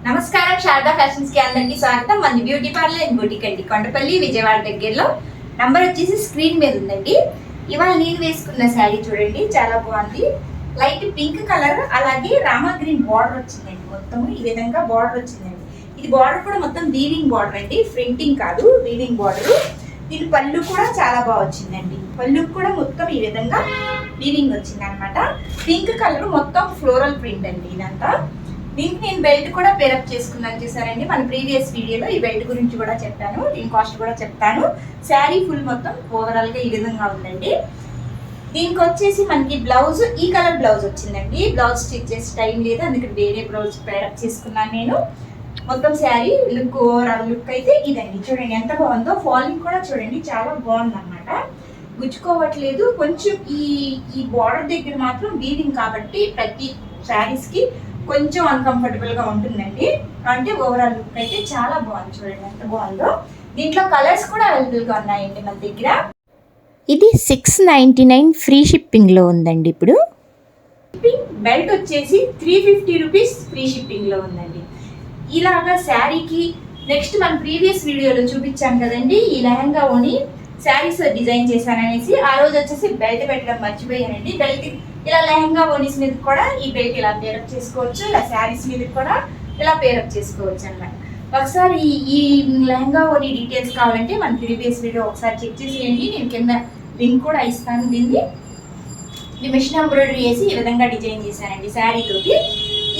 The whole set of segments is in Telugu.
నమస్కారం, శారదా ఫ్యాషన్స్ కి అందరికీ స్వాగతం. మంది బ్యూటీ పార్లర్ అండ్ బూటిక్ అండి, కొండపల్లి విజయవాడ దగ్గరలో. నంబర్ వచ్చేసి స్క్రీన్ మీద ఉందండి. ఇవాళ నేను వేసుకున్న శారీ చూడండి, చాలా బాగుంది. లైట్ పింక్ కలర్, అలాగే రామా గ్రీన్ బార్డర్ వచ్చిందండి. మొత్తం ఈ విధంగా బార్డర్ వచ్చిందండి. ఇది బార్డర్ కూడా మొత్తం వీవింగ్ బార్డర్ అండి, ప్రింటింగ్ కాదు, వీవింగ్ బార్డర్. దీని పళ్ళు కూడా చాలా బాగా వచ్చిందండి. పళ్ళు కూడా మొత్తం ఈ విధంగా వీవింగ్ వచ్చింది అనమాట. పింక్ కలర్ మొత్తం ఫ్లోరల్ ప్రింట్ అండి ఇదంతా. దీనికి నేను బెల్ట్ కూడా పేరప్ చేసుకున్నాను చూసారండి. మన ప్రీవియస్ వీడియోలో ఈ బెల్ట్ గురించి కూడా చెప్పాను, దీని కాస్ట్ కూడా చెప్తాను. శారీ ఫుల్ మొత్తం ఓవరాల్ గా ఈ విధంగా ఉందండి. దీనికి వచ్చేసి మనకి బ్లౌజ్ ఈ కలర్ బ్లౌజ్ వచ్చిందండి. బ్లౌజ్ స్టిచ్ చేసే టైం లేదు, అందుకే వేరే బ్లౌజ్ పేరప్ చేసుకున్నాను నేను. మొత్తం శారీ లుక్, ఓవరాల్ లుక్ అయితే ఇదండి. చూడండి ఎంత బాగుందో. ఫాలింగ్ కూడా చూడండి చాలా బాగుంది అనమాట, గుచ్చుకోవట్లేదు. కొంచెం ఈ బార్డర్ దగ్గర మాత్రం వీవింగ్ కాబట్టి ప్రతి శారీస్ కి కొంచెం అన్కంఫర్టబుల్ గా ఉంటుందండి. అంటే ఓవరాల్ లుక్ అయితే చాలా బాగుంది. చూడండి ఎంత బాగుందో. దీంట్లో కలర్స్ కూడా అవైలబుల్ గా ఉన్నాయండి మన దగ్గర. ఇది 699 ఫ్రీ షిప్పింగ్ లో ఉందండి. ఇప్పుడు బెల్ట్ వచ్చేసి 350 రూపీస్ ఫ్రీ షిప్పింగ్ లో ఉందండి. ఇలాగా శారీకి నెక్స్ట్ మన ప్రీవియస్ వీడియోలో చూపించాను కదండి, ఈ లెహంగా ఓని శారీస్ డిజైన్ చేశాననేసి. ఆ రోజు వచ్చేసి బెల్ట్ పెట్టడం మర్చిపోయానండి. బెల్ట్ ఇలా లెహంగా ఓనీస్ మీద కూడా ఈ బెల్ట్ ఇలా పేరప్ చేసుకోవచ్చు, ఇలా శారీస్ మీద కూడా ఇలా పేరప్ చేసుకోవచ్చు అన్నమాట. ఒకసారి ఈ లెహంగా ఓనీ డీటెయిల్స్ కావాలంటే మన ప్రీవియస్ వీడియో ఒకసారి చెక్ చేసేయండి. నేను కింద లింక్ కూడా ఇస్తాను. దీన్ని ఈ మిషన్ ఎంబ్రాయిడరీ వేసి ఈ విధంగా డిజైన్ చేశానండి శారీ తోటి.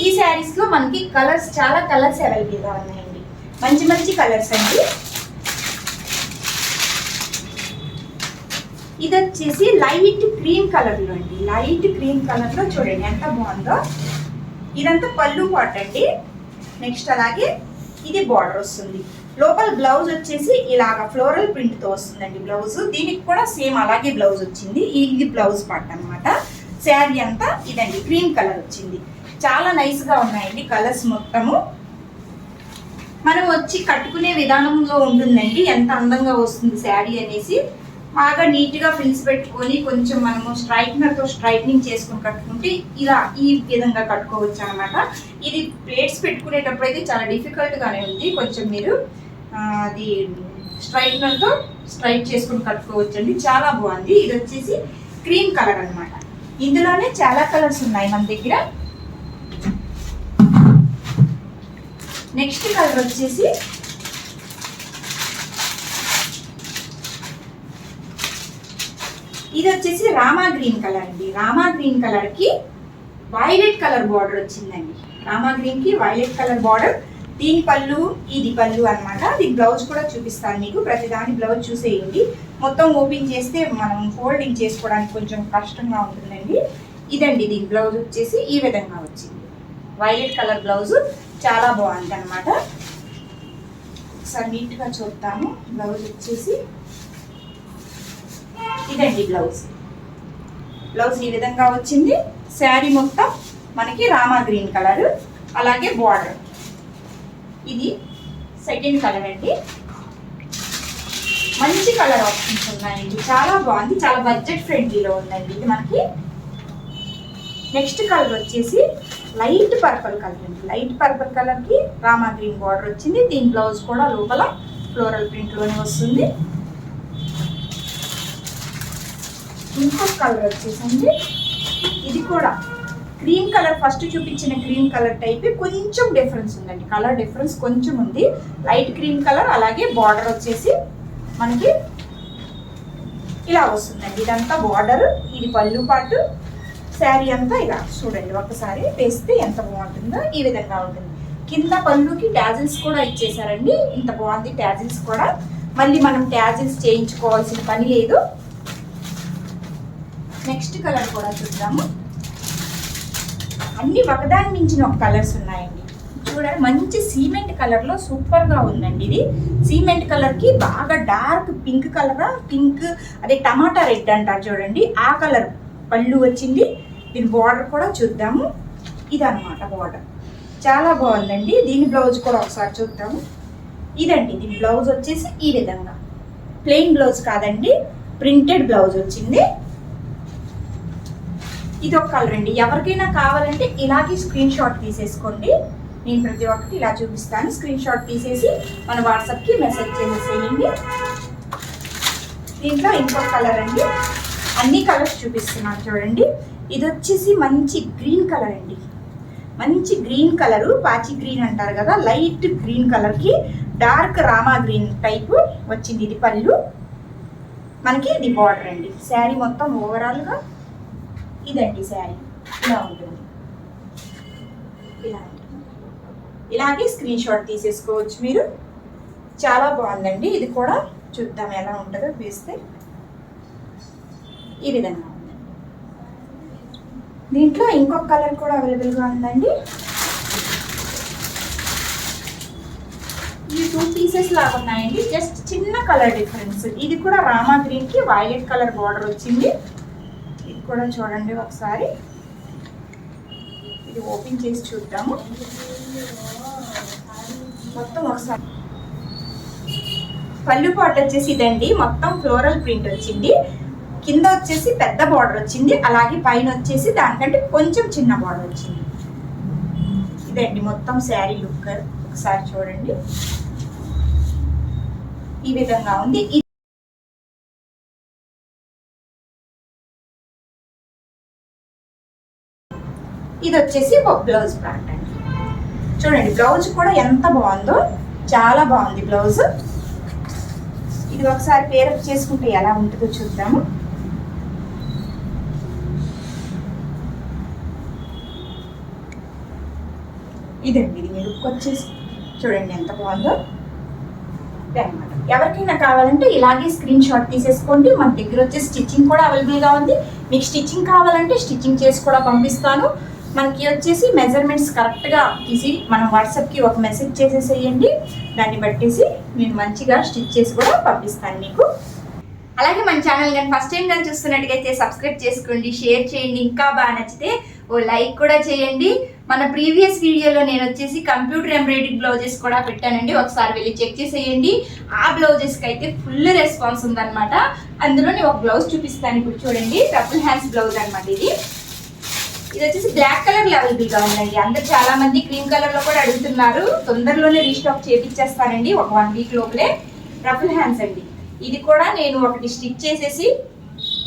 ఈ శారీస్ లో మనకి కలర్స్, చాలా కలర్స్ అవైలబుల్ గా ఉన్నాయండి. మంచి మంచి కలర్స్ అండి. ఇది వచ్చేసి లైట్ క్రీమ్ కలర్ లో అండి. లైట్ క్రీమ్ కలర్ లో చూడండి ఎంత బాగుందో. ఇదంతా పళ్ళు పాట్ అండి. నెక్స్ట్ అలాగే ఇది బార్డర్ వస్తుంది. లోపల బ్లౌజ్ వచ్చేసి ఇలాగా ఫ్లోరల్ ప్రింట్ తో వస్తుందండి బ్లౌజ్. దీనికి కూడా సేమ్ అలాగే బ్లౌజ్ వచ్చింది. ఇది బ్లౌజ్ పార్ట్ అనమాట. శారీ అంతా ఇదండి క్రీమ్ కలర్ వచ్చింది. చాలా నైస్ గా ఉన్నాయండి కలర్స్ మొత్తము. మనం వచ్చి కట్టుకునే విధానంలో ఉంటుందండి ఎంత అందంగా వస్తుంది శారీ అనేసి. బాగా నీట్ గా ఫ్రిల్స్ పెట్టుకొని కొంచెం మనము స్ట్రైట్నర్ తో స్ట్రైట్నింగ్ చేసుకుని కట్టుకుంటే ఇలా ఈ విధంగా కట్టుకోవచ్చు అనమాట. ఇది ప్లేట్స్ పెట్టుకునేటప్పుడు అయితే చాలా డిఫికల్ట్ గానే ఉంది. కొంచెం మీరు అది స్ట్రైట్నర్ తో స్ట్రైట్ చేసుకుని కట్టుకోవచ్చు అండి. చాలా బాగుంది. ఇది వచ్చేసి క్రీమ్ కలర్ అనమాట. ఇందులోనే చాలా కలర్స్ ఉన్నాయి మన దగ్గర. నెక్స్ట్ కలర్ వచ్చేసి ఇది వచ్చేసి రామా గ్రీన్ కలర్ అండి. రామా గ్రీన్ కలర్ కి వైలెట్ కలర్ బార్డర్ వచ్చిందండి. రామా గ్రీన్ కి వైలెట్ కలర్ బార్డర్. దీని పళ్ళు, ఇది పళ్ళు అనమాట. దీని బ్లౌజ్ కూడా చూపిస్తాను మీకు. ప్రతిదాని బ్లౌజ్ చూసేయండి. మొత్తం ఓపెన్ చేస్తే మనం ఫోల్డింగ్ చేసుకోవడానికి కొంచెం కష్టంగా ఉంటుందండి. ఇదండి దీని బ్లౌజ్ వచ్చేసి ఈ విధంగా వచ్చింది. వైలెట్ కలర్ బ్లౌజ్ చాలా బాగుంది అనమాట. ఒకసారి నీట్ గా చూద్దాము. బ్లౌజ్ వచ్చేసి ఇదండి బ్లౌజ్. బ్లౌజ్ ఈ విధంగా వచ్చింది. శారీ మొత్తం మనకి రామా గ్రీన్ కలర్, అలాగే బార్డర్. ఇది సెకండ్ కలర్ అండి. మంచి కలర్ ఆప్షన్స్ ఉన్నాయండి. చాలా బాగుంది, చాలా బడ్జెట్ ఫ్రెండ్లీలో ఉందండి ఇది మనకి. నెక్స్ట్ కలర్ వచ్చేసి లైట్ పర్పుల్ కలర్ అండి. లైట్ పర్పుల్ కలర్ కి రామా గ్రీన్ బార్డర్ వచ్చింది. దీని బ్లౌజ్ కూడా లోపల ఫ్లోరల్ ప్రింట్ లోనే వస్తుంది. ఇంకొక కలర్ వచ్చేసండి, ఇది కూడా క్రీమ్ కలర్. ఫస్ట్ చూపించిన క్రీమ్ కలర్ టైప్ కొంచెం డిఫరెన్స్ ఉందండి. కలర్ డిఫరెన్స్ కొంచెం ఉంది. లైట్ క్రీమ్ కలర్, అలాగే బార్డర్ వచ్చేసి మనకి ఇలా వస్తుందండి. ఇదంతా బార్డర్, ఇది పళ్ళు పాటు. శారీ అంతా ఇలా చూడండి, ఒకసారి వేస్తే ఎంత బాగుంటుందో. ఈ విధంగా ఉంటుంది. కింద పళ్ళుకి ట్యాజిల్స్ కూడా ఇచ్చేసారండి. ఇంత బాగుంది ట్యాజిల్స్ కూడా. మళ్ళీ మనం ట్యాజిల్స్ చేయించుకోవాల్సిన పని లేదు. నెక్స్ట్ కలర్ కూడా చూద్దాము. అన్ని ఒకదాని మించిన ఒక కలర్స్ ఉన్నాయండి. చూడండి, మంచి సిమెంట్ కలర్ లో సూపర్ గా ఉందండి. ఇది సిమెంట్ కలర్ కి బాగా డార్క్ పింక్ కలర్, పింక్ అదే టమాటా రెడ్ అంటారు చూడండి, ఆ కలర్ పళ్ళు వచ్చింది. దీని బార్డర్ కూడా చూద్దాము. ఇదన్నమాట బార్డర్. చాలా బాగుందండి. దీని బ్లౌజ్ కూడా ఒకసారి చూద్దాము. ఇదండి దీని బ్లౌజ్ వచ్చేసి ఈ విధంగా. ప్లెయిన్ బ్లౌజ్ కాదండి, ప్రింటెడ్ బ్లౌజ్ వచ్చింది. ఇది ఒక కలర్ అండి. ఎవరికైనా కావాలంటే ఇలాగే స్క్రీన్ షాట్ తీసేసుకోండి. నేను ప్రతి ఒక్కటి ఇలా చూపిస్తాను. స్క్రీన్ షాట్ తీసేసి మన వాట్సాప్కి మెసేజ్ చేసేసేయండి. దీంట్లో ఇంకొక కలర్ అండి, అన్ని కలర్స్ చూపిస్తున్నాను చూడండి. ఇది వచ్చేసి మంచి గ్రీన్ కలర్ అండి, మంచి గ్రీన్ కలరు, పాచి గ్రీన్ అంటారు కదా, లైట్ గ్రీన్ కలర్కి డార్క్ రామా గ్రీన్ టైపు వచ్చింది. ఇది పళ్ళు, మనకి ఇది బార్డర్ అండి. శారీ మొత్తం ఓవరాల్గా ఇదండి శారీ ఇలా ఉంటుంది. ఇలా ఉంటుంది. ఇలాగే స్క్రీన్ షాట్ తీసేసుకోవచ్చు మీరు. చాలా బాగుందండి. ఇది కూడా చూద్దాం ఎలా ఉంటుందో వేస్తే. ఈ విధంగా ఉంది. దీంట్లో ఇంకొక కలర్ కూడా అవైలబుల్గా ఉందండి. ఈ 2 పీసెస్ లాగా ఉన్నాయండి, జస్ట్ చిన్న కలర్ డిఫరెన్స్. ఇది కూడా రామా గ్రీన్కి వైలెట్ కలర్ బార్డర్ వచ్చింది. ఇది కూడా చూడండి ఒకసారి. ఇది ఓపెన్ చేసి చూద్దాము మొత్తం ఒకసారి. పళ్ళు పాట్ వచ్చేసి ఇదండి, మొత్తం ఫ్లోరల్ ప్రింట్ వచ్చింది. కింద వచ్చేసి పెద్ద బార్డర్ వచ్చింది, అలాగే పైన వచ్చేసి దానికంటే కొంచెం చిన్న బార్డర్ వచ్చింది. ఇదండి మొత్తం శారీ లుక్. ఒకసారి చూడండి, ఈ విధంగా ఉంది. ఇది వచ్చేసి ఒక బ్లౌజ్ ప్యాంట్ అండి. చూడండి బ్లౌజ్ కూడా ఎంత బాగుందో, చాలా బాగుంది బ్లౌజ్. ఇది ఒకసారి పేరప్ చేసుకుంటే ఎలా ఉంటుందో చూద్దాము. ఇదండి ఇది లుక్ వచ్చేసి చూడండి ఎంత బాగుందో అనమాట. ఎవరికైనా కావాలంటే ఇలాగే స్క్రీన్ షాట్ తీసేసుకోండి. మన దగ్గర వచ్చే స్టిచ్చింగ్ కూడా అవైలబుల్గా ఉంది. మీకు స్టిచ్చింగ్ కావాలంటే స్టిచ్చింగ్ చేసి కూడా పంపిస్తాను. మనకి వచ్చేసి మెజర్మెంట్స్ కరెక్ట్గా తీసి మనం వాట్సాప్కి ఒక మెసేజ్ చేసేసేయండి. దాన్ని బట్టేసి నేను మంచిగా స్టిచ్ చేసి కూడా పంపిస్తాను మీకు. అలాగే మన ఛానల్ కానీ ఫస్ట్ టైం కానీ చూస్తున్నట్టుగైతే సబ్స్క్రైబ్ చేసుకోండి, షేర్ చేయండి. ఇంకా బాగా నచ్చితే ఓ లైక్ కూడా చేయండి. మన ప్రీవియస్ వీడియోలో నేను వచ్చేసి కంప్యూటర్ ఎంబ్రాయిడరీ బ్లౌజెస్ కూడా పెట్టానండి, ఒకసారి వెళ్ళి చెక్ చేసేయండి. ఆ బ్లౌజెస్కి అయితే ఫుల్ రెస్పాన్స్ ఉందన్నమాట. అందులో నేను ఒక బ్లౌజ్ చూపిస్తాను ఇప్పుడు చూడండి. ట్రిపుల్ హ్యాండ్స్ బ్లౌజ్ అనమాట ఇది. ఇది వచ్చేసి బ్లాక్ కలర్ అవైలబుల్గా ఉందండి. అందరు చాలా మంది క్రీమ్ కలర్లో కూడా అడుగుతున్నారు. తొందరలోనే రీస్టాక్ చేపించేస్తానండి, ఒక 1 వీక్ లోపలే. ట్రిపుల్ హ్యాండ్స్ అండి. ఇది కూడా నేను ఒకటి స్టిచ్ చేసేసి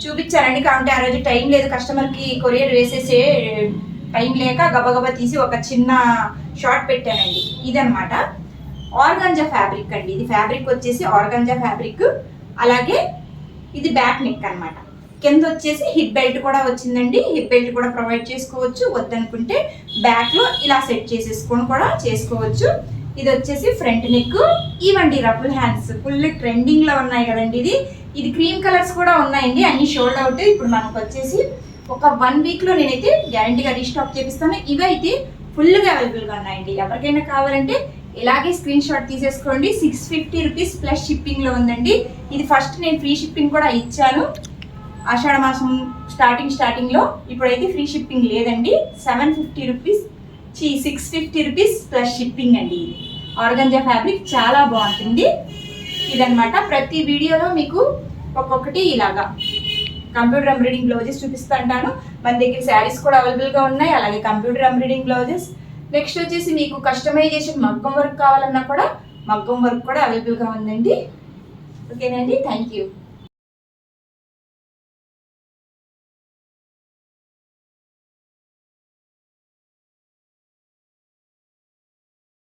చూపించానండి. కాబట్టి ఆ రోజు టైం లేదు, కస్టమర్కి కొరియర్ వేసేసే టైం లేక గబగబా తీసి ఒక చిన్న షార్ట్ పెట్టానండి. ఇదనమాట ఆర్గాంజా ఫ్యాబ్రిక్ అండి. ఇది ఫ్యాబ్రిక్ వచ్చేసి ఆర్గాంజా ఫ్యాబ్రిక్. అలాగే ఇది బ్యాక్ నెక్ అనమాట. కింద వచ్చేసి హిప్ బెల్ట్ కూడా వచ్చిందండి. హిప్ బెల్ట్ కూడా ప్రొవైడ్ చేసుకోవచ్చు. వద్దనుకుంటే బ్యాక్లో ఇలా సెట్ చేసేసుకొని కూడా చేసుకోవచ్చు. ఇది వచ్చేసి ఫ్రంట్ నెక్. ఇవండి రఫుల్ హ్యాండ్స్ ఫుల్ ట్రెండింగ్లో ఉన్నాయి కదండి. ఇది క్రీమ్ కలర్స్ కూడా ఉన్నాయండి, అన్ని షోల్డ్ అవుట్. ఇప్పుడు మనకు వచ్చేసి ఒక 1 వీక్లో నేనైతే గ్యారంటీగా రీస్టాక్ చేపిస్తాను. ఇవైతే ఫుల్గా అవైలబుల్గా ఉన్నాయండి. ఎవరికైనా కావాలంటే ఇలాగే స్క్రీన్ షాట్ తీసేసుకోండి. 650 రూపీస్ ప్లస్ షిప్పింగ్లో ఉందండి. ఇది ఫస్ట్ నేను ఫ్రీ షిప్పింగ్ కూడా ఇచ్చాను ఆషాఢ మాసం స్టార్టింగ్లో. ఇప్పుడైతే ఫ్రీ షిప్పింగ్ లేదండి. 750 రూపీస్ 650 రూపీస్ ప్లస్ షిప్పింగ్ అండి. ఇది ఆర్గాంజా ఫ్యాబ్రిక్ చాలా బాగుంటుంది. ఇదనమాట. ప్రతి వీడియోలో మీకు ఒక్కొక్కటి ఇలాగా కంప్యూటర్ ఎంబ్రాయిడింగ్ బ్లౌజెస్ చూపిస్తుంటాను. మన దగ్గర శారీస్ కూడా అవైలబుల్గా ఉన్నాయి, అలాగే కంప్యూటర్ ఎంబ్రాయిడింగ్ బ్లౌజెస్. నెక్స్ట్ వచ్చేసి మీకు కస్టమైజేషన్ మగ్గం వర్క్ కావాలన్నా కూడా మగ్గం వర్క్ కూడా అవైలబుల్గా ఉందండి. ఓకేనండి, థ్యాంక్ యూ.